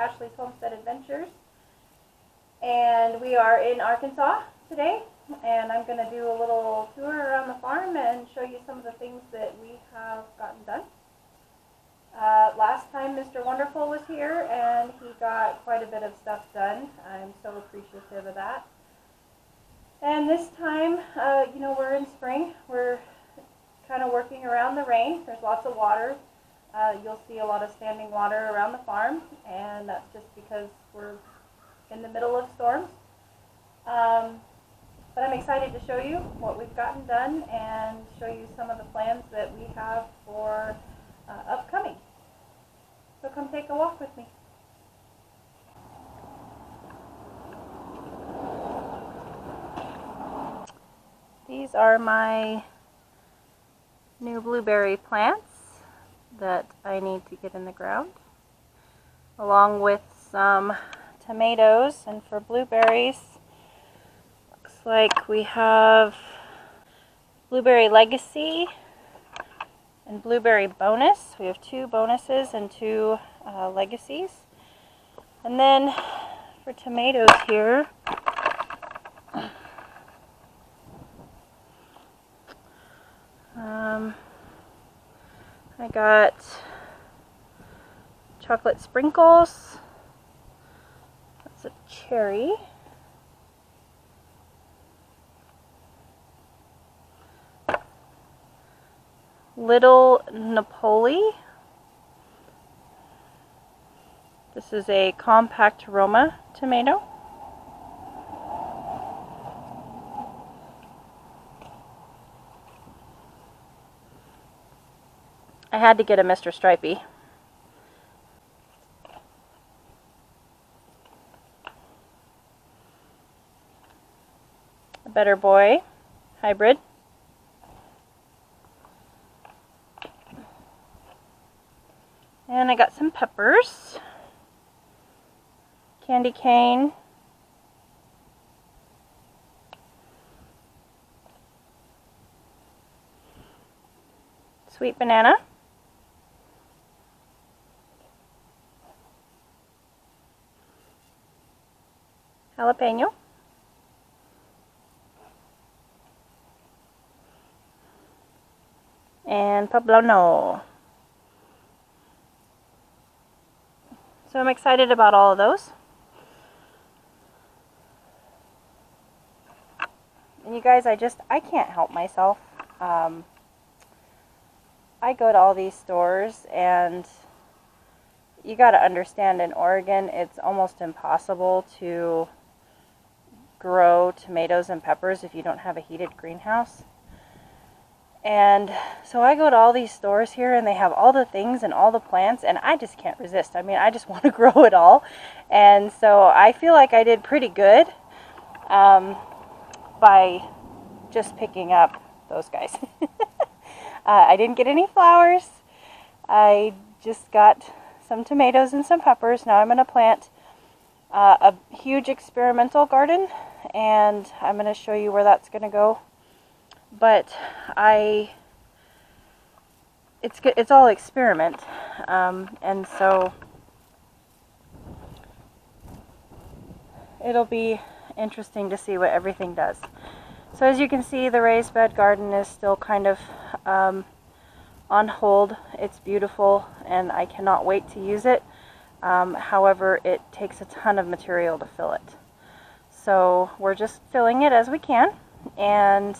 Ashley's Homestead Adventures, and we are in Arkansas today, and I'm going to do a little tour around the farm and show you some of the things that we have gotten done. Last time Mr. Wonderful was here and he got quite a bit of stuff done. I'm so appreciative of that. And this time, we're in spring. We're kind of working around the rain. There's lots of water. You'll see a lot of standing water around the farm, and that's just because we're in the middle of storms. But I'm excited to show you what we've gotten done and show you some of the plans that we have for upcoming. So come take a walk with me. These are my new blueberry plants that I need to get in the ground, along with some tomatoes. And for blueberries, looks like we have Blueberry Legacy and Blueberry Bonus. We have 2 bonuses and 2 legacies. And then for tomatoes here, I got chocolate sprinkles. That's a cherry. Little Napoli. This is a compact Roma tomato. I had to get a Mr. Stripey. A Better Boy hybrid. And I got some peppers. Candy cane. Sweet banana. Jalapeno. And poblano. So I'm excited about all of those. And you guys, I can't help myself. I go to all these stores, and you got to understand, in Oregon it's almost impossible to grow tomatoes and peppers if you don't have a heated greenhouse. And so I go to all these stores here, and they have all the things and all the plants, and I just can't resist. I mean, I just want to grow it all. And so I feel like I did pretty good by just picking up those guys. I didn't get any flowers. I just got some tomatoes and some peppers. Now I'm going to plant a huge experimental garden, and I'm going to show you where that's going to go. But it's all experiment, and so it'll be interesting to see what everything does. So as you can see, the raised bed garden is still kind of on hold. It's beautiful, and I cannot wait to use it. However, it takes a ton of material to fill it. So we're just filling it as we can, and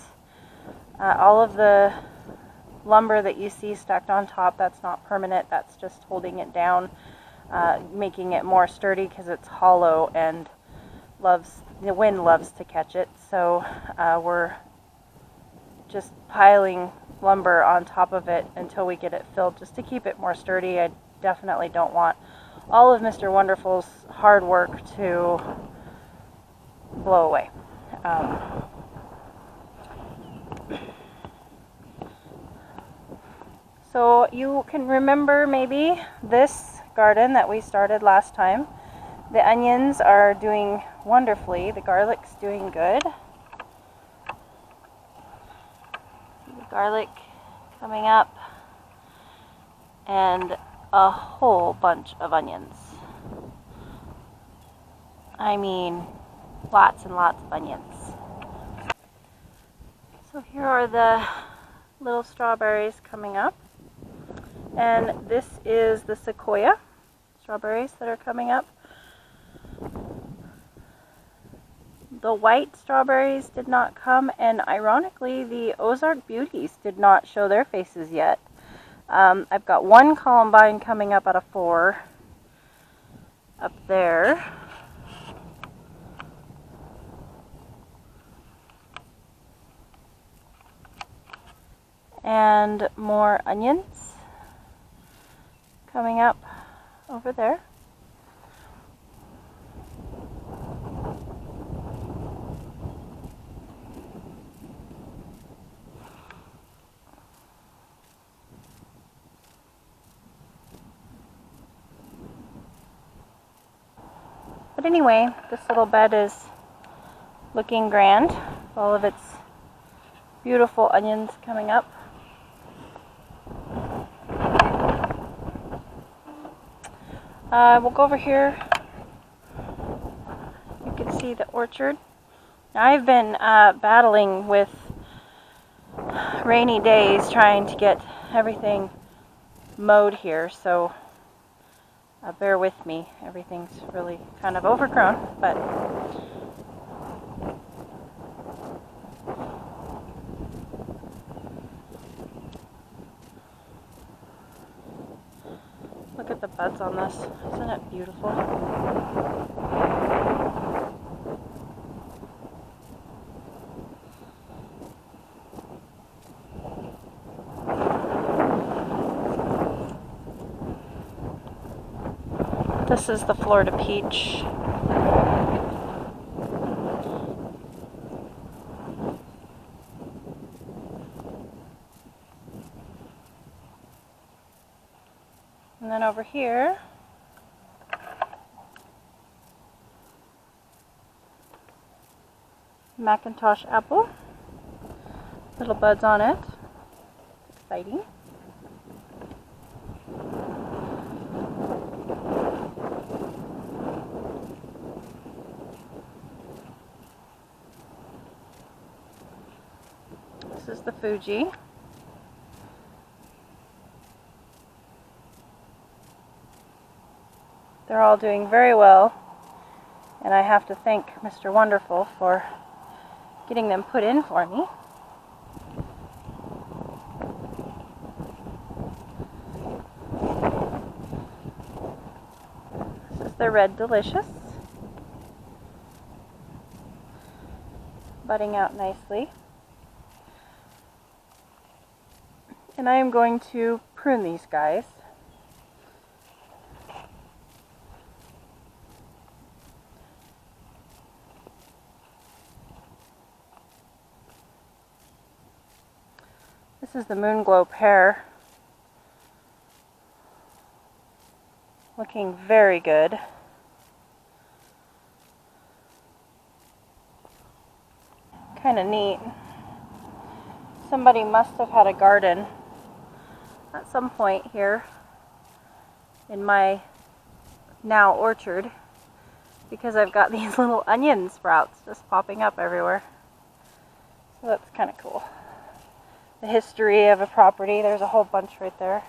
all of the lumber that you see stacked on top, that's not permanent. That's just holding it down, making it more sturdy because it's hollow and the wind loves to catch it. So we're just piling lumber on top of it until we get it filled, just to keep it more sturdy. I definitely don't want all of Mr. Wonderful's hard work to blow away. So you can remember maybe this garden that we started last time. The onions are doing wonderfully. The garlic's doing good. The garlic coming up, and a whole bunch of onions. I mean, lots and lots of onions. So here are the little strawberries coming up. And this is the Sequoia strawberries that are coming up. The white strawberries did not come, and ironically the Ozark Beauties did not show their faces yet. I've got one columbine coming up out of 4 up there. And more onions coming up over there. But anyway, this little bed is looking grand, with all of its beautiful onions coming up. We'll go over here. You can see the orchard. Now, I've been battling with rainy days trying to get everything mowed here, so bear with me. Everything's really kind of overgrown, but look at the buds on this. Isn't it beautiful? This is the Florida peach. And then over here, Macintosh apple. Little buds on it. Exciting. This is the Fuji. They're all doing very well, and I have to thank Mr. Wonderful for getting them put in for me. This is the Red Delicious, budding out nicely. And I am going to prune these guys. This is the Moonglow pear. Looking very good. Kind of neat. Somebody must have had a garden at some point here in my now orchard, because I've got these little onion sprouts just popping up everywhere. So that's kind of cool. The history of a property, there's a whole bunch right there.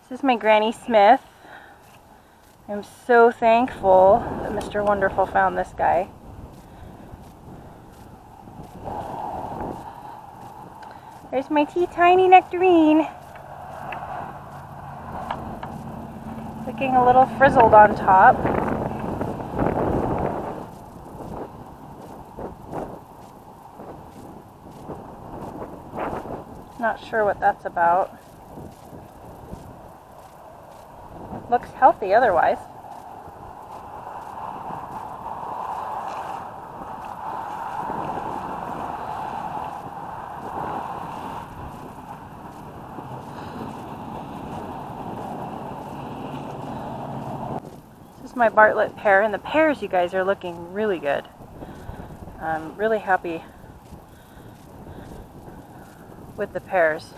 This is my Granny Smith. I'm so thankful that Mr. Wonderful found this guy. There's my tiny nectarine. Looking a little frizzled on top. Not sure what that's about. Looks healthy otherwise. This is my Bartlett Pear, and the pears, you guys, are looking really good. I'm really happy with the pears.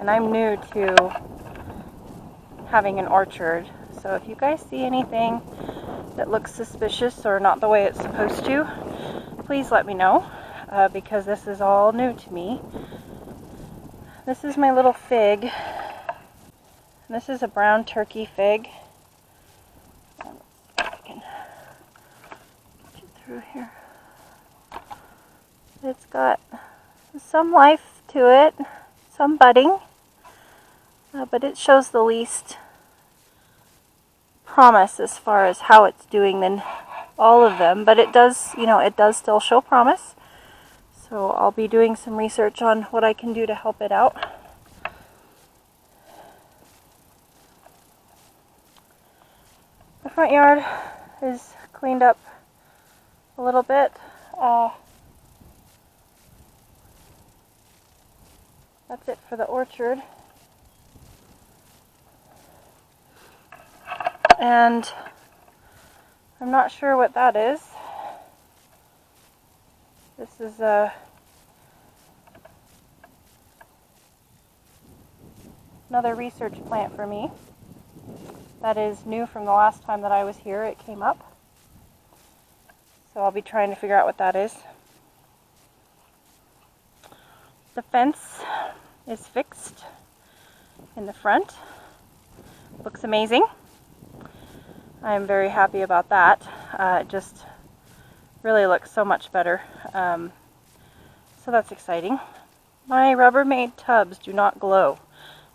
and I'm new to having an orchard. So if you guys see anything that looks suspicious or not the way it's supposed to, please let me know, because this is all new to me. This is my little fig. This is a brown turkey fig. Let's see if I can get it through here. It's got some life to it, some budding, but it shows the least promise as far as how it's doing than all of them. But it does, it does still show promise. So I'll be doing some research on what I can do to help it out. The front yard is cleaned up a little bit. That's it for the orchard. And I'm not sure what that is. This is another research plant for me. That is new from the last time that I was here. It came up. So I'll be trying to figure out what that is. The fence is fixed in the front. Looks amazing. I'm very happy about that. It just really looks so much better. So that's exciting. My Rubbermaid tubs do not glow.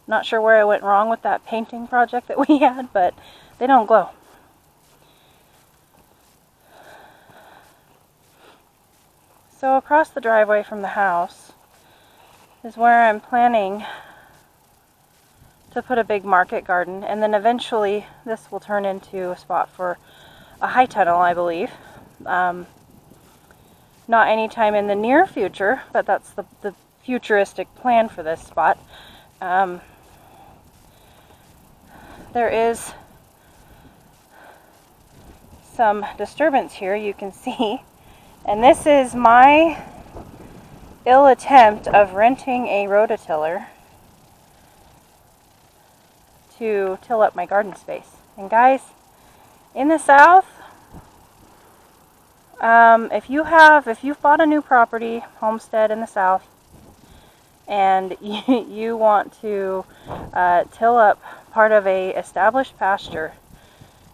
Not sure where I went wrong with that painting project that we had, but they don't glow. So across the driveway from the house is where I'm planning to put a big market garden, and then eventually this will turn into a spot for a high tunnel, I believe. Not anytime in the near future, but that's the futuristic plan for this spot. There is some disturbance here, you can see, and this is my ill attempt of renting a rototiller to till up my garden space. And guys, in the South, if you've bought a new property, homestead in the South, and you want to till up part of a established pasture,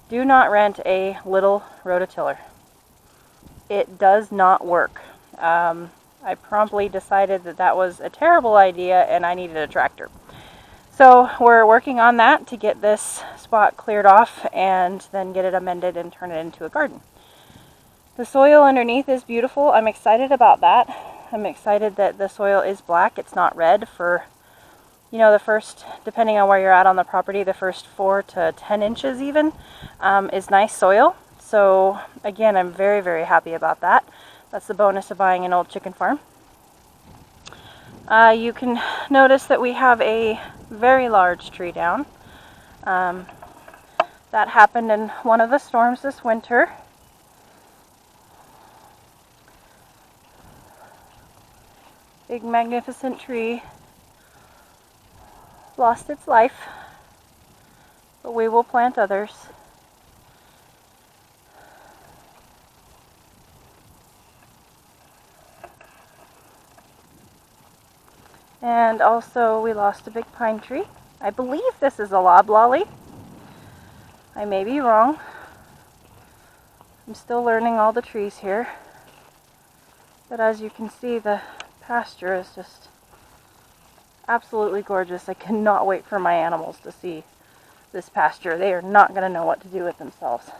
do not rent a little rototiller. It does not work. I promptly decided that that was a terrible idea and I needed a tractor. So we're working on that to get this spot cleared off and then get it amended and turn it into a garden. The soil underneath is beautiful. I'm excited about that. I'm excited that the soil is black. It's not red for, the first, depending on where you're at on the property, the first 4 to 10 inches even is nice soil. So again, I'm very, very happy about that. That's the bonus of buying an old chicken farm. You can notice that we have a very large tree down. That happened in one of the storms this winter. Big magnificent tree lost its life, but we will plant others. And also we lost a big pine tree. I believe this is a loblolly. I may be wrong. I'm still learning all the trees here. But as you can see, the pasture is just absolutely gorgeous. I cannot wait for my animals to see this pasture. They are not going to know what to do with themselves.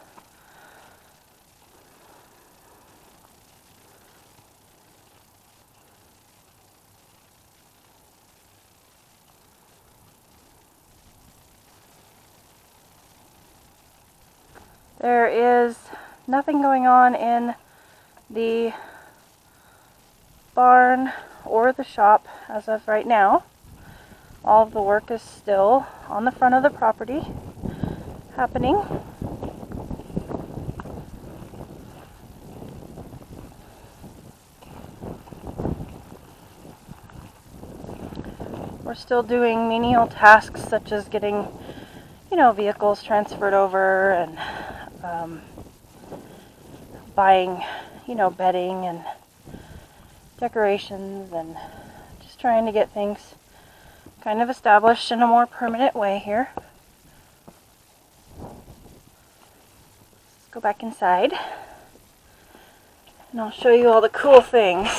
There is nothing going on in the barn or the shop as of right now. All of the work is still on the front of the property happening. We're still doing menial tasks such as getting, vehicles transferred over and buying, bedding and decorations, and just trying to get things kind of established in a more permanent way here. Let's go back inside and I'll show you all the cool things.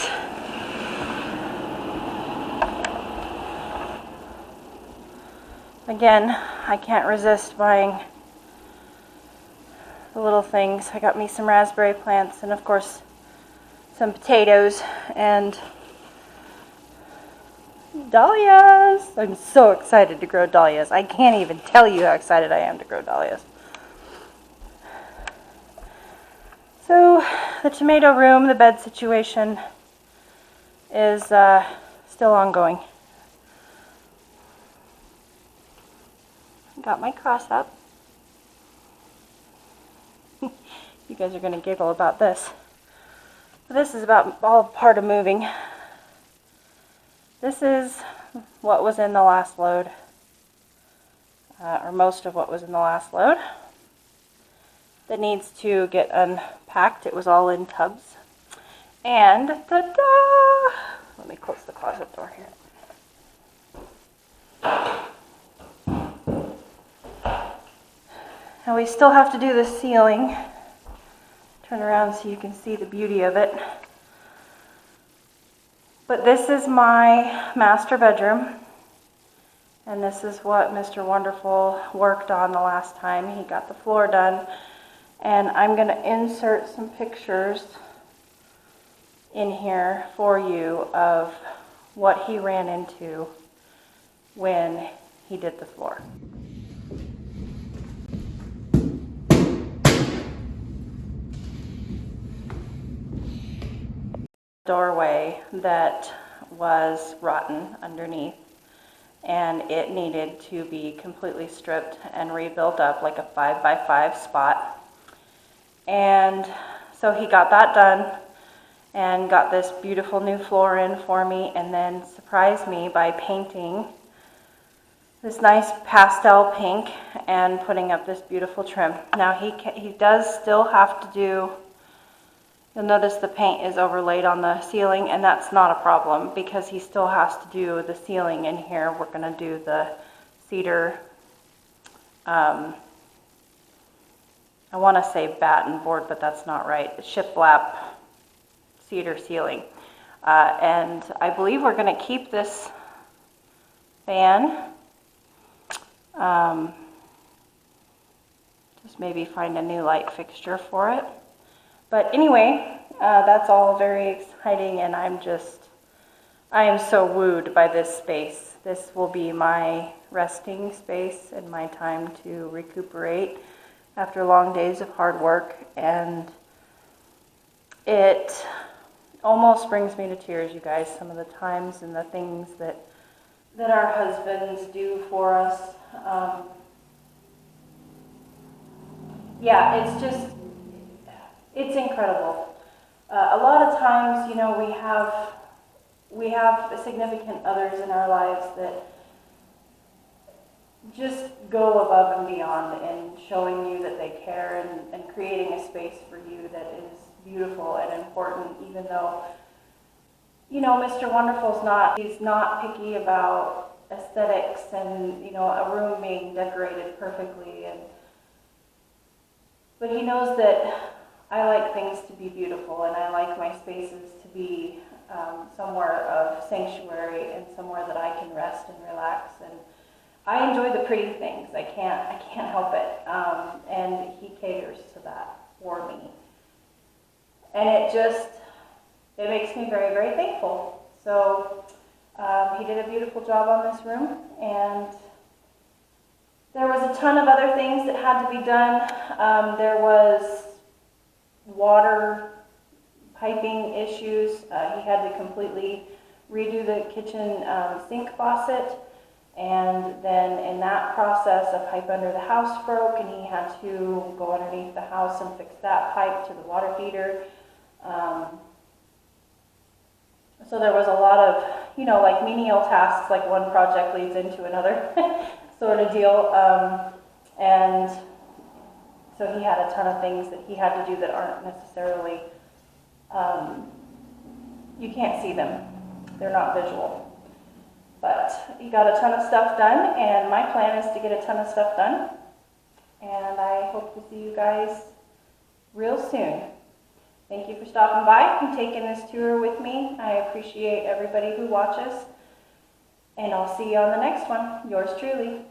Again, I can't resist buying the little things. I got me some raspberry plants and of course some potatoes and dahlias. I'm so excited to grow dahlias. I can't even tell you how excited I am to grow dahlias. So the tomato room, the bed situation is still ongoing. Got my cross up. You guys are going to giggle about this. This is about all part of moving. This is what was in the last load, or most of what was in the last load, that needs to get unpacked. It was all in tubs. And ta-da! Let me close the closet door here. Now we still have to do the ceiling. Turn around so you can see the beauty of it. But this is my master bedroom. And this is what Mr. Wonderful worked on the last time he got the floor done. And I'm going to insert some pictures in here for you of what he ran into when he did the floor. Doorway that was rotten underneath, and it needed to be completely stripped and rebuilt up like a 5x5 spot. And so he got that done and got this beautiful new floor in for me, and then surprised me by painting this nice pastel pink and putting up this beautiful trim. Now he does still have to do, you'll notice the paint is overlaid on the ceiling, and that's not a problem because he still has to do the ceiling in here. We're going to do the cedar, I want to say batten board, but that's not right. Shiplap cedar ceiling. And I believe we're going to keep this fan. Just maybe find a new light fixture for it. But anyway, that's all very exciting, and I am so wooed by this space. This will be my resting space and my time to recuperate after long days of hard work, and it almost brings me to tears, you guys, some of the times and the things that our husbands do for us. Yeah, it's incredible. A lot of times, we have significant others in our lives that just go above and beyond in showing you that they care and creating a space for you that is beautiful and important, even though, Mr. Wonderful's he's not picky about aesthetics and, a room being decorated perfectly, but he knows that I like things to be beautiful, and I like my spaces to be somewhere of sanctuary and somewhere that I can rest and relax. And I enjoy the pretty things. I can't help it. And he caters to that for me. And it makes me very, very thankful. So he did a beautiful job on this room, and there was a ton of other things that had to be done. There was water piping issues. He had to completely redo the kitchen sink faucet, and then in that process a pipe under the house broke, and he had to go underneath the house and fix that pipe to the water heater. So there was a lot of, you know, like menial tasks, like one project leads into another sort of deal. And so he had a ton of things that he had to do that aren't necessarily, you can't see them. They're not visual. But he got a ton of stuff done, and my plan is to get a ton of stuff done. And I hope to see you guys real soon. Thank you for stopping by and taking this tour with me. I appreciate everybody who watches. And I'll see you on the next one. Yours truly.